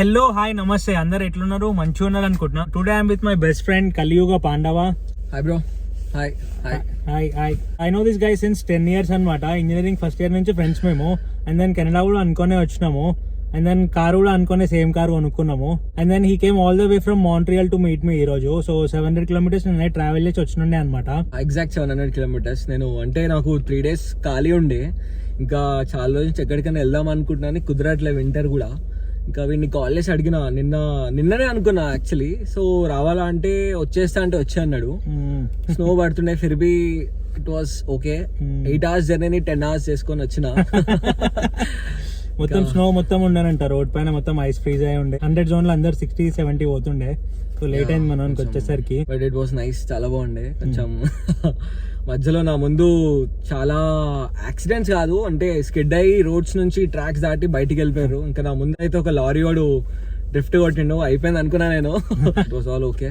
Hello hi నమస్తే, అందరు ఎట్లున్నారు? మంచిగా ఉన్నారు అనుకుంటున్నా. Today I'm with my best friend Kaliyuga Pandava. Hi bro. Hi hi hi hi. I know this guy since 10 years అనమాట. ఇంజనీరింగ్ ఫస్ట్ ఇయర్ నుంచి ఫ్రెండ్స్ మేము. అండ్ దెన్ కెనడా కూడా అనుకునే వచ్చినాము. అండ్ దెన్ కార్ కూడా అనుకునే సేమ్ కార్ కొనుక్కున్నాము. And then he came all the way from Montreal to meet me ఈ రోజు. సో 700 kilometers నేను ట్రావెల్ చేసి వచ్చినుండే అనమాట. Exact 700 kilometers. నేను అంటే నాకు 3 days ఖాళీ ఉండే, ఇంకా చాలా రోజులు ఎక్కడికైనా వెళ్దాం అనుకుంటున్నాను, కుదరట్లే వింటర్ కూడా. ఇంకా వీడిని కాల్ చేసి అడిగిన నిన్ననే అనుకున్నా యాక్చువల్లీ. సో రావాలా అంటే వచ్చేస్తా అంటే వచ్చే అన్నాడు. స్నో పడుతుండే, ఫిర్బీ ఇట్ వాస్ ఓకే. 8 hours జర్నీని 10 hours చేసుకొని వచ్చిన. మొత్తం స్నో మొత్తం ఉండనంట రోడ్ పైన, మొత్తం ఐస్ ఫ్రీజ్ అయి ఉండే. 100 zone లో అందరు 60-70 పోతుండే. సో లేట్ అయింది మనకి వచ్చేసరికి. బట్ ఇట్ వాస్ నైస్, చాలా బాగుండే. కొంచెం మధ్యలో నా ముందు చాలా యాక్సిడెంట్స్ కాదు అంటే స్కిడ్ అయ్యి రోడ్స్ నుంచి ట్రాక్స్ దాటి బయటికి వెళ్ళిపోయారు. ఇంకా నా ముందు అయితే ఒక లారీ వాడు డ్రిఫ్ట్ కొట్టిండు, అయిపోయింది అనుకున్నా నేను. It was all okay.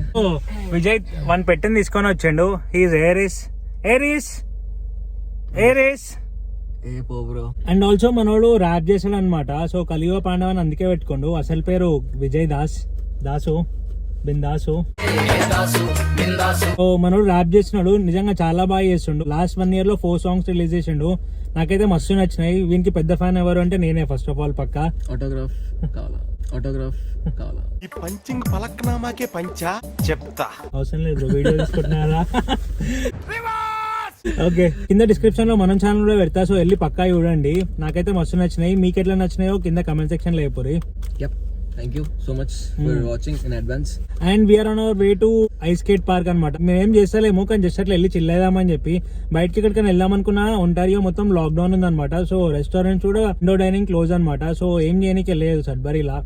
Vijay one పెట్టింది తీసుకొని వచ్చిండు. హీస్ ఏరీస్ ఏ పో బ్రో. అండ్ ఆల్సో మనోడు ర్యాప్ చేశాడు అనమాట. సో కలియుగ పాండవ అని అందుకే పెట్టుకోండు. అసలు పేరు విజయ్ దాసు బిందాసు. సో మనోడు ర్యాప్ చేసినాడు, నిజంగా చాలా బాగా చేస్తుండు. లాస్ట్ 1 year లో 4 songs రిలీజ్ చేసిండు. నాకైతే మస్తు నచ్చినాయి. వీనికి పెద్ద ఫ్యాన్ ఎవరు అంటే నేనే ఫస్ట్ ఆఫ్ ఆల్. పక్కా ఆటోగ్రాఫ్ కావాలా ఈ పంచింగ్ పలక్నామాకే పంచా చెప్తా. అవసరం లేదు, వీడియో తీసుకుంటున్నారా? ఓకే, కింద డిస్క్రిప్షన్ లో మనం ఛానల్ కూడా పెడతా. సో వెళ్ళి పక్కా చూడండి. నాకైతే మస్తు నచ్చినాయి. మీకు ఎట్లా నచ్చినాయో కింద కమెంట్ సెక్షన్ లో చెప్పండి. Thank you so much for watching in advance. And we're on our way to ice skate park అనమాట. మేమేం చేస్తలేము, కానీ జస్ట్ అట్లా వెళ్ళి చిల్లేదామని చెప్పి బయటకి ఎక్కడికైనా వెళ్దామనుకున్నా ఒంటారియో మొత్తం లాక్డౌన్ ఉందన్నమాట. సో రెస్టారెంట్స్ కూడా ఇండోర్ డైనింగ్ క్లోజ్ అనమాట. సో ఏం చేయడానికి వెళ్ళలేదు సడ్బరీలా,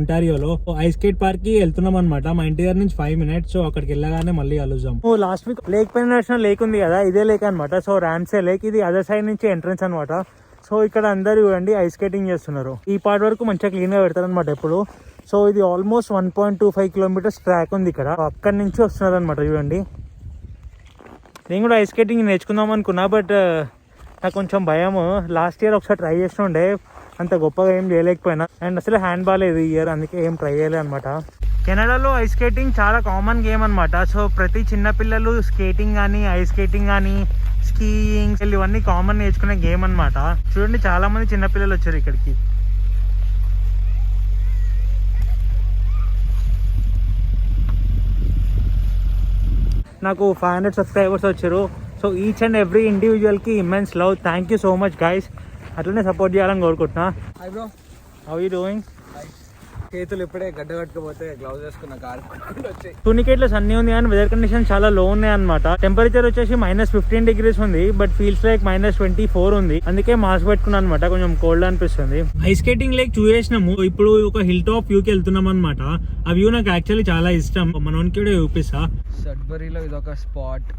ఒంటారియోలో. ఐస్ స్కేట్ పార్క్ కి వెళ్తున్నాం అనమాట. మా ఇంటి దగ్గర నుంచి 5 minutes. సో అక్కడికి వెళ్ళగానే మళ్ళీ కలుద్దాం. లాస్ట్ వీక్ లేక్ పైన నేషనల్ లేక్ ఉంది కదా, ఇదే లేక్ అనమాట. సో రామ్సే లేక్, ఇది అదర్ సైడ్ నుంచి ఎంట్రన్స్ అనమాట. సో ఇక్కడ అందరు చూడండి ఐస్ స్కేటింగ్ చేస్తున్నారు. ఈ పార్ట్ వరకు మంచిగా క్లీన్ గా పెడతారు అనమాట ఎప్పుడు. సో ఇది ఆల్మోస్ట్ 1.25 kilometers ట్రాక్ ఉంది ఇక్కడ. అక్కడి నుంచి వస్తున్నారు అనమాట. చూడండి, నేను కూడా ఐస్ స్కేటింగ్ నేర్చుకుందాం అనుకున్నా, బట్ నాకు కొంచెం భయం. లాస్ట్ ఇయర్ ఒకసారి ట్రై చేస్తుండే, అంత గొప్పగా ఏం చేయలేకపోయినా. అండ్ అసలు హ్యాండ్ బాలేదు ఈ ఇయర్, అందుకే ఏం ట్రై చేయలేదు అనమాట. కెనడాలో ఐస్ స్కేటింగ్ చాలా కామన్ గేమ్ అనమాట. సో ప్రతి చిన్న పిల్లలు స్కేటింగ్ కానీ, ఐస్ స్కేటింగ్ కానీ, స్కీయింగ్ ఇవన్నీ కామన్ నేర్చుకునే గేమ్ అనమాట. చూడండి, చాలా మంది చిన్నపిల్లలు వచ్చారు ఇక్కడికి. నాకు 500 subscribers వచ్చారు. సో ఈచ్ అండ్ ఎవ్రీ ఇండివిజువల్కి immense love. Thank you so much guys. అట్లనే సపోర్ట్ చేయాలని కోరుకుంటున్నా. Hi bro. How you doing? చేతులు ఇప్పుడే గడ్డ కట్టుకోపోతే గ్లౌజ్ వేసుకున్న కార్ వచ్చాయి. టూనికేట్లో సన్నీ ఉంది కానీ వెదర్ కండిషన్ చాలా లో ఉన్నాయి అనమాట. టెంపరేచర్ వచ్చేసి -15 degrees ఉంది, బట్ ఫీల్స్ లైక్ -24 ఉంది. అందుకే మాస్క్ పెట్టుకున్నాను అనమాట, కొంచెం కోల్డ్ అనిపిస్తుంది. ఐస్ స్కేటింగ్ లేక్ చూసేసినాము. ఇప్పుడు ఒక హిల్ టాప్ వ్యూ కి వెళ్తున్నాం అనమాట. ఆ వ్యూ నాకు యాక్చువల్లీ చాలా ఇష్టం. మనోనికి కూడా చూపిస్తా. సడ్బరీలో ఇదొక స్పాట్.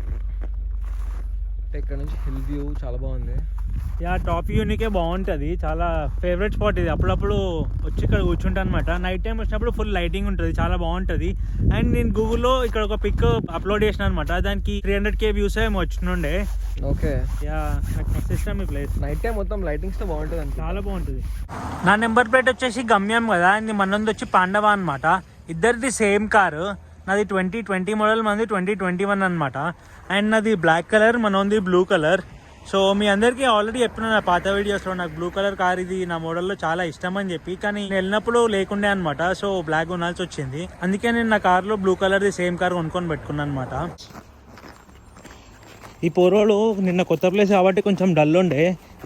ఇక్కడ నుంచి హిల్ వ్యూ చాలా బాగుంది. యా, టాప్ యూనికే బాగుంటుంది. చాలా ఫేవరెట్ స్పాట్ ఇది. అప్పుడప్పుడు వచ్చి ఇక్కడ కూర్చుంటా అనమాట. నైట్ టైం వచ్చినప్పుడు ఫుల్ లైటింగ్ ఉంటుంది, చాలా బాగుంటుంది. అండ్ నేను గూగుల్లో ఇక్కడ ఒక పిక్ అప్లోడ్ చేసిన అనమాట. దానికి 300K వ్యూస్ ఏమో వచ్చినుండే. ఓకే. యా, నాకు మస్తు ఇష్టం ఈ ప్లేస్. నైట్ టైం మొత్తం లైటింగ్స్ తో బాగుంటుంది అంతే. చాలా బాగుంటుంది. నా నెంబర్ ప్లేట్ వచ్చేసి గమ్యం కదా, మనది వచ్చి పాండవ అనమాట. ఇద్దరిది సేమ్ కారు. నాది 2020 మోడల్, మనది 2021 అనమాట. అండ్ నాది బ్లాక్ కలర్, మనది బ్లూ కలర్. సో మీ అందరికీ ఆల్రెడీ చెప్పిన నా పాత వీడియోస్లో నాకు బ్లూ కలర్ కార్ ఇది నా మోడల్లో చాలా ఇష్టం అని చెప్పి, కానీ నేను వెళ్ళినప్పుడు లేకుండే అనమాట. సో బ్లాక్ కొనాల్సి వచ్చింది. అందుకే నేను నా కార్లో బ్లూ కలర్ది సేమ్ కార్ కొనుక్కొని పెట్టుకున్నాను అనమాట. ఈ పోరోడు నిన్న కొత్త ప్లేస్ కాబట్టి కొంచెం డల్ ఉండే,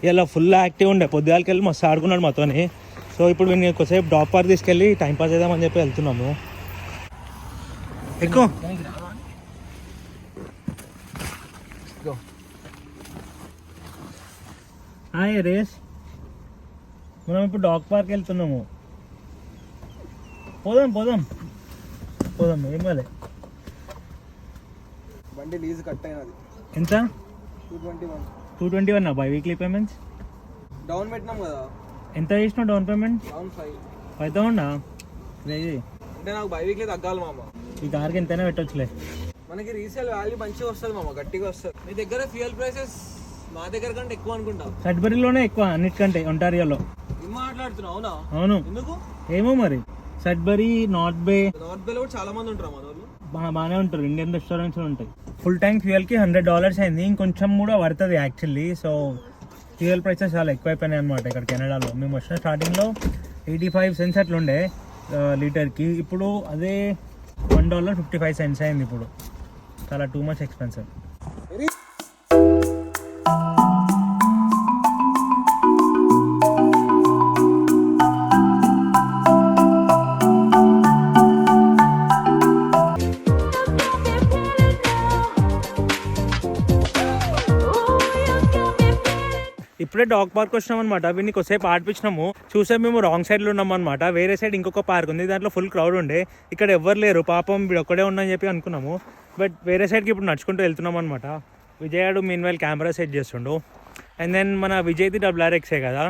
ఇలా ఫుల్ యాక్టివ్ ఉండే. పొద్దుగాలకి వెళ్ళి మస్తు ఆడుకున్నాడు మాతోని. సో ఇప్పుడు నేను కొద్దిసేపు డ్రాప్ పార్క్ తీసుకెళ్ళి టైంపాస్ చేద్దామని చెప్పి వెళ్తున్నాము. ఎక్కువ హాయ్ రేస్, మనం ఇప్పుడు డాగ్ పార్క్ వెళ్తున్నాము. పోదాం ఏం కాలే. బండి లీజ్ కట్ అయినది. ఎంత? 221 బై వీక్లీ పేమెంట్స్. డౌన్ పెట్టినాం కదా. ఎంత చేసినావు డౌన్ పేమెంట్? 5,000. అంటే నాకు బై వీక్లీ తగ్గాలి మామ. ఈ కార్కి ఎంతైనా పెట్టొచ్చులే. మనకి రీసేల్ వాల్యూ మంచిగా వస్తుంది మామ, గట్టిగా వస్తుంది. మీ దగ్గర ఫ్యూయల్ ప్రైసెస్ మా దగ్గర కంటే ఎక్కువ అనుకుంటా. సడ్బరీలోనే ఎక్కువ అన్నిటికంటే, ఒంటారియోలో. ఏం మాట్లాడుతున్నావు? అవునా? అవును. ఎందుకు? ఏమో మరి, సడ్బరీ, నార్త్ బే నార్త్ బేలో కూడా చాలా మంది ఉంటారు మన వాళ్ళు. బాగానే ఉంటారు. ఇండియన్ రెస్టారెంట్స్ ఉంటాయి. ఫుల్ ట్యాంక్ ఫ్యూయల్కి $100 అయింది. ఇంకొంచెం కూడా పడుతుంది యాక్చువల్లీ. సో ఫ్యూయల్ ప్రైసెస్ చాలా ఎక్కువైపోయినాయి అనమాట ఇక్కడ కెనడాలో. మేము వచ్చిన స్టార్టింగ్లో 85 cents అట్లా ఉండే లీటర్కి. ఇప్పుడు అదే $1.55 అయింది. ఇప్పుడు చాలా టూ మచ్ ఎక్స్పెన్సివ్. ఇప్పుడే డాగ్ పార్క్ వచ్చినాం అనమాట. వీడిని కొద్దిసేపు ఆడిపించినాము. చూసే మేము రాంగ్ సైడ్లో ఉన్నాం అనమాట. వేరే సైడ్ ఇంకొక పార్క్ ఉంది, దాంట్లో ఫుల్ క్రౌడ్ ఉండే. ఇక్కడ ఎవ్వరు లేరు, పాపం వీడు ఒక్కడే ఉన్నాయని చెప్పి అనుకున్నాము. బట్ వేరే సైడ్కి ఇప్పుడు నడుచుకుంటూ వెళ్తున్నాం అనమాట. విజయాడు మీన్ వైల్ కెమెరా సెట్ చేస్తుండు. అండ్ దెన్ మన విజయ్ది RRXే కదా,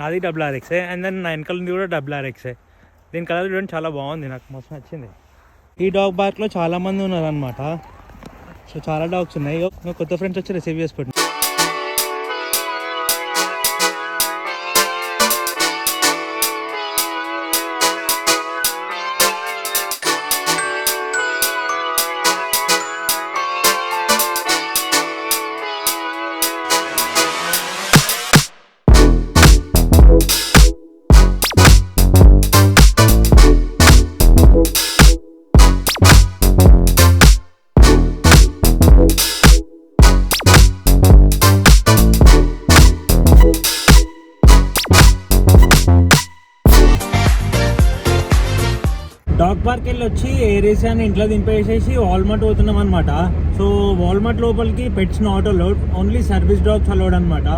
నాది RRXే. అండ్ దెన్ నా వెనకాలది కూడా RRXే. దీని కలర్ చూడండి చాలా బాగుంది, నాకు మస్తు నచ్చింది. ఈ డాగ్ పార్క్లో చాలా మంది ఉన్నారనమాట. సో చాలా డాగ్స్ ఉన్నాయి. కొత్త ఫ్రెండ్స్ వచ్చి రిసీవ్ చేసుకోండి. డాగ్ పార్క్ వెళ్ళి వచ్చి ఏరేసాని ఇంట్లో దింపేసేసి వాల్మార్ట్ పోతున్నాం అనమాట. సో వాల్మార్ట్ లోపలికి pets not allowed, only service dogs allowed అనమాట.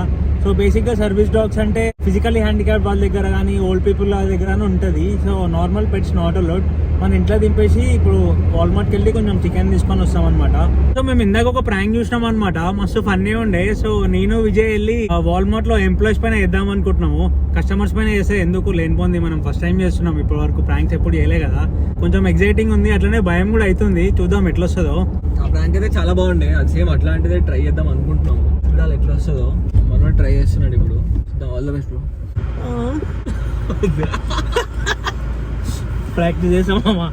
సో బేసిక్గా సర్వీస్ డాగ్స్ అంటే ఫిజికల్లీ హ్యాండిక్యాప్ వాళ్ళ దగ్గర కానీ ఓల్డ్ పీపుల్ దగ్గర ఉంటుంది. So normal pets not allowed. మన ఇంట్లో దింపేసి ఇప్పుడు వాల్మార్ట్కి వెళ్ళి కొంచెం చికెన్ తీసుకొని వస్తాం అనమాట. సో మేము ఇందాక ఒక ప్రాంక్ చూసినాం అనమాట, మస్తు ఫన్నీ ఉండే. సో నేను విజయ్ వెళ్ళి వాల్మార్ట్ లో ఎంప్లాయీస్ పైన వేద్దాం అనుకుంటున్నాము. కస్టమర్స్ పైన వేస్తే ఎందుకు లేనిపోంది, మనం ఫస్ట్ టైం చేస్తున్నాం, ఇప్పటి వరకు ప్రాంక్స్ ఎప్పుడు చేయలే కదా. కొంచెం ఎగ్జైటింగ్ ఉంది, అట్లనే భయం కూడా అవుతుంది. చూద్దాం ఎట్లా వస్తుందో. ఆ ప్రాంక్ అయితే చాలా బాగుండే. అది సేమ్ అట్లాంటిదే ట్రై చేద్దాం అనుకుంటున్నాము. చూడాలి ఎట్లా వస్తుందో. మనం ట్రై చేస్తున్నాడు ఇప్పుడు. All the best bro. Practice చేసామా?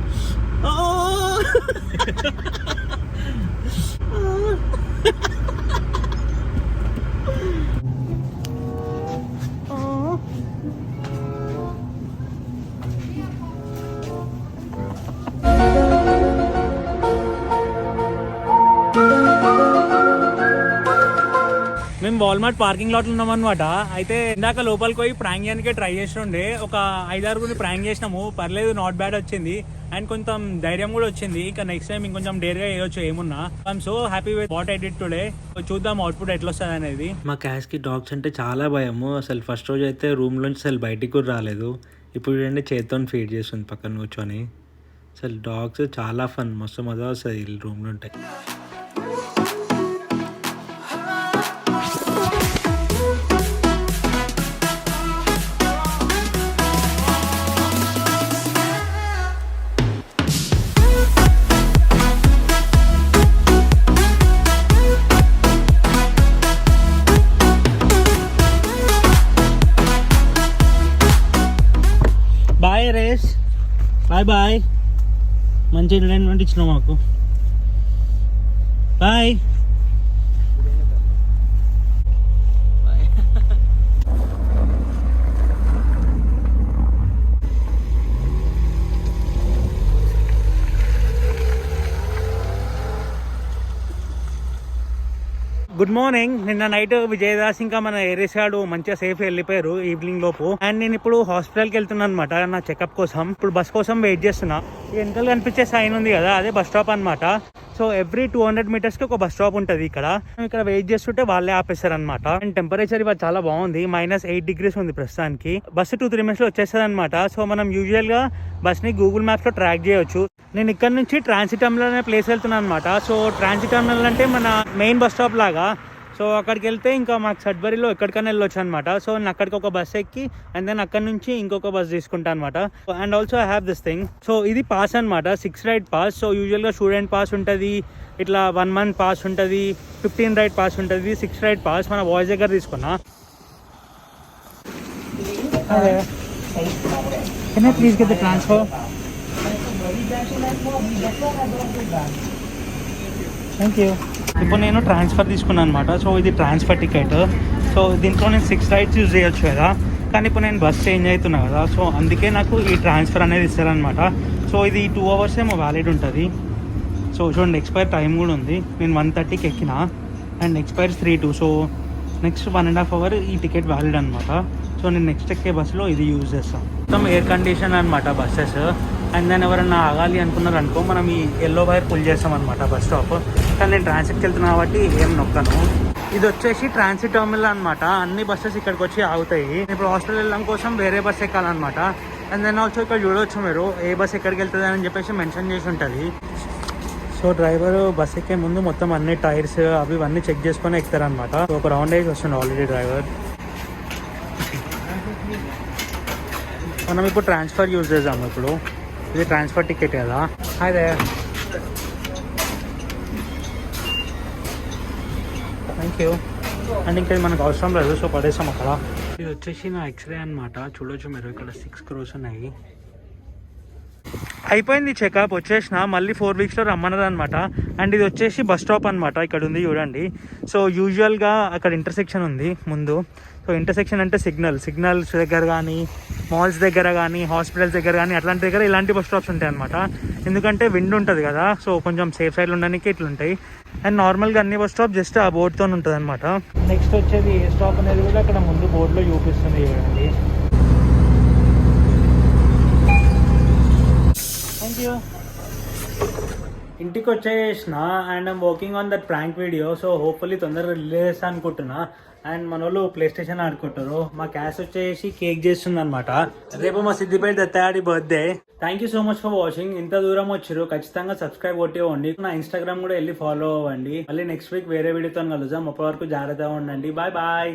మేము వాల్మార్ట్ పార్కింగ్ లాట్లో ఉన్నాం అనమాట. అయితే ఇందాక లోపలికి పోయి ప్రాంక్ చేయడానికే ట్రై చేస్తుండే. ఒక 5-6 ప్రాంక్ చేసినాము, పర్లేదు, నాట్ బ్యాడ్ వచ్చింది. అండ్ కొంచెం ధైర్యం కూడా వచ్చింది. ఇంకా నెక్స్ట్ టైం ఇంకొంచెం డేర్గా వేయొచ్చు ఏమున్నా. I'm so happy with what I did today. చూద్దాం అవుట్పుట్ ఎట్లా వస్తుంది అనేది. మా క్యాష్కి డాగ్స్ అంటే చాలా భయము. అసలు ఫస్ట్ రోజు అయితే రూమ్ నుంచి అసలు బయటికి కూడా రాలేదు. ఇప్పుడు చూడండి చేతితో ఫీడ్ చేస్తుంది పక్కన కూర్చొని. అసలు డాగ్స్ చాలా ఫన్, మస్తు మజా వస్తుంది రూమ్లో ఉంటాయి. బాయ్ రేస్, బాయ్ బాయ్. మంచి ఎంటర్టైన్మెంట్ ఇచ్చినావు మాకు. బాయ్. Good morning. నిన్న నైట్ విజయదాస్ ఇంకా మన ఏరియస్ గాడు మంచిగా సేఫ్ వెళ్ళిపోయారు ఈవినింగ్ లోపు. అండ్ నేను ఇప్పుడు హాస్పిటల్కి వెళ్తున్నాను అనమాట నా చెకప్ కోసం. ఇప్పుడు బస్ కోసం వెయిట్ చేస్తున్నా. వెనకాల కనిపించే సైన్ ఉంది కదా, అదే బస్ స్టాప్ అనమాట. సో ఎవ్రీ 200 meters కి ఒక బస్ స్టాప్ ఉంటుంది ఇక్కడ. ఇక్కడ వెయిట్ చేస్తుంటే వాళ్ళే ఆపేస్తారు అనమాట. అండ్ టెంపరేచర్ ఇవాళ చాలా బాగుంది, -8 degrees ఉంది ప్రస్తుతానికి. బస్సు 2-3 minutes లో వచ్చేస్తుంది అనమాట. సో మనం యూజువల్ గా బస్ ని గూగుల్ మ్యాప్స్ లో ట్రాక్ చేయొచ్చు. నేను ఇక్కడ నుంచి ట్రాన్సిట్ టర్మినల్ అనే ప్లేస్ వెళ్తున్నాను అనమాట. సో ట్రాన్సిట్ టర్మినల్ అంటే మన మెయిన్ బస్ స్టాప్ లాగా. సో అక్కడికి వెళ్తే ఇంకా మాకు సడ్బరీలో ఎక్కడికైనా వెళ్ళొచ్చు అనమాట. సో నేను అక్కడికి ఒక బస్ ఎక్కి అండ్ దెన్ అక్కడ నుంచి ఇంకొక బస్ తీసుకుంటాను అనమాట. And also I have this thing. So ఇది పాస్ అనమాట, 6 ride పాస్. సో యూజువల్గా స్టూడెంట్ పాస్ ఉంటుంది, ఇట్లా 1 month పాస్ ఉంటుంది, 15 ride పాస్ ఉంటుంది, 6 ride పాస్ మన వాయిస్ దగ్గర తీసుకున్నా. Can I please get the transfer? Thank you. ఇప్పుడు నేను ట్రాన్స్ఫర్ తీసుకున్నాను అనమాట. సో ఇది ట్రాన్స్ఫర్ టికెట్. సో దీంట్లో నేను 6 రైడ్స్ యూజ్ చేయొచ్చు కదా, కానీ ఇప్పుడు నేను బస్ చేంజ్ అవుతున్నా కదా, సో అందుకే నాకు ఈ ట్రాన్స్ఫర్ అనేది ఇస్తారనమాట. సో ఇది 2 hours ఏమో వ్యాలిడ్ ఉంటుంది. సో చూడండి ఎక్స్పైర్ టైం కూడా ఉంది. నేను 1:30కి ఎక్కిన and expire 3:02. So next 1.5 hour ఈ టికెట్ వ్యాలిడ్ అనమాట. సో నేను నెక్స్ట్ ఎక్కే బస్సులో ఇది యూజ్ చేస్తాను. మొత్తం ఎయిర్ కండిషన్ అనమాట బస్సెస్. అండ్ దాన్ని ఎవరైనా ఆగాలి అనుకున్నారు అనుకో, మనం ఈ ఎల్లో వైర్ పుల్ చేస్తాం అనమాట బస్ స్టాప్. కానీ నేను ట్రాన్సిట్కి వెళ్తున్నా కాబట్టి ఏం నొక్కను. ఇది వచ్చేసి ట్రాన్సిట్ టర్మినల్ అనమాట. అన్ని బస్సెస్ ఇక్కడికి వచ్చి ఆగుతాయి. ఇప్పుడు హాస్టల్ వెళ్ళడం కోసం వేరే బస్ ఎక్కాలన్నమాట. అండ్ దెన్ ఆల్సో ఇక్కడ చూడవచ్చు మీరు ఏ బస్ ఎక్కడికి వెళ్తుంది అని చెప్పేసి మెన్షన్ చేసి ఉంటుంది. సో డ్రైవర్ బస్ ఎక్కే ముందు మొత్తం అన్ని టైర్స్ అవి ఇవన్నీ చెక్ చేసుకొని ఎక్కుతారనమాట. సో ఒక రౌండ్ వేసి వస్తుంది ఆల్రెడీ డ్రైవర్. మనం ఇప్పుడు ట్రాన్స్ఫర్ యూజ్ చేద్దాము. ఇప్పుడు ఇది ట్రాన్స్ఫర్ టికెట్ కదా. అదే థ్యాంక్ యూ. అండ్ ఇంకా మనకు అవసరం లేదు, సో పడేస్తాం అక్కడ. ఇది వచ్చేసి నా ఎక్స్రే అనమాట. చూడొచ్చు మీరు ఇక్కడ 6 crores ఉన్నాయి. అయిపోయింది చెకప్, వచ్చేసిన. మళ్ళీ 4 weeksలో రమ్మన్నారు అనమాట. అండ్ ఇది వచ్చేసి బస్ స్టాప్ అనమాట. ఇక్కడ ఉంది చూడండి. సో యూజువల్గా అక్కడ ఇంటర్సెక్షన్ ఉంది ముందు. సో ఇంటర్సెక్షన్ అంటే సిగ్నల్స్ దగ్గర కానీ, మాల్స్ దగ్గర కానీ, హాస్పిటల్స్ దగ్గర కానీ అట్లాంటి దగ్గర ఇలాంటి బస్ స్టాప్స్ ఉంటాయి అనమాట. ఎందుకంటే విండ్ ఉంటుంది కదా, సో కొంచెం సేఫ్ సైడ్లో ఉండడానికి ఇట్లుంటాయి. అండ్ నార్మల్గా అన్ని బస్ స్టాప్ జస్ట్ ఆ బోర్డ్తో ఉంటుంది అనమాట. నెక్స్ట్ వచ్చేది ఏ స్టాప్ అనేది కూడా అక్కడ ముందు బోర్డులో చూపిస్తుంది చూడండి. Thank you. ఇంటికి వచ్చేసిన and I'm working on that prank video. So hopefully తొందరగా రిలీజ్ చేస్తా అనుకుంటున్నా. అండ్ మన వాళ్ళు ప్లే స్టేషన్ ఆడుకుంటారు. మా క్యాష్ వచ్చేసి కేక్ చేస్తుంది అనమాట. రేపు మా సిద్దిపేట దత్తాడి birthday. Thank you so much for watching. ఇంత దూరం వచ్చారు, ఖచ్చితంగా సబ్స్క్రైబ్ కొట్టివ్వండి. నా ఇన్స్టాగ్రామ్ కూడా వెళ్ళి ఫాలో అవ్వండి. మళ్ళీ నెక్స్ట్ వీక్ వేరే వీడియోతో కలుద్దాం. అప్పటి వరకు జాగ్రత్తగా ఉండండి. Bye bye.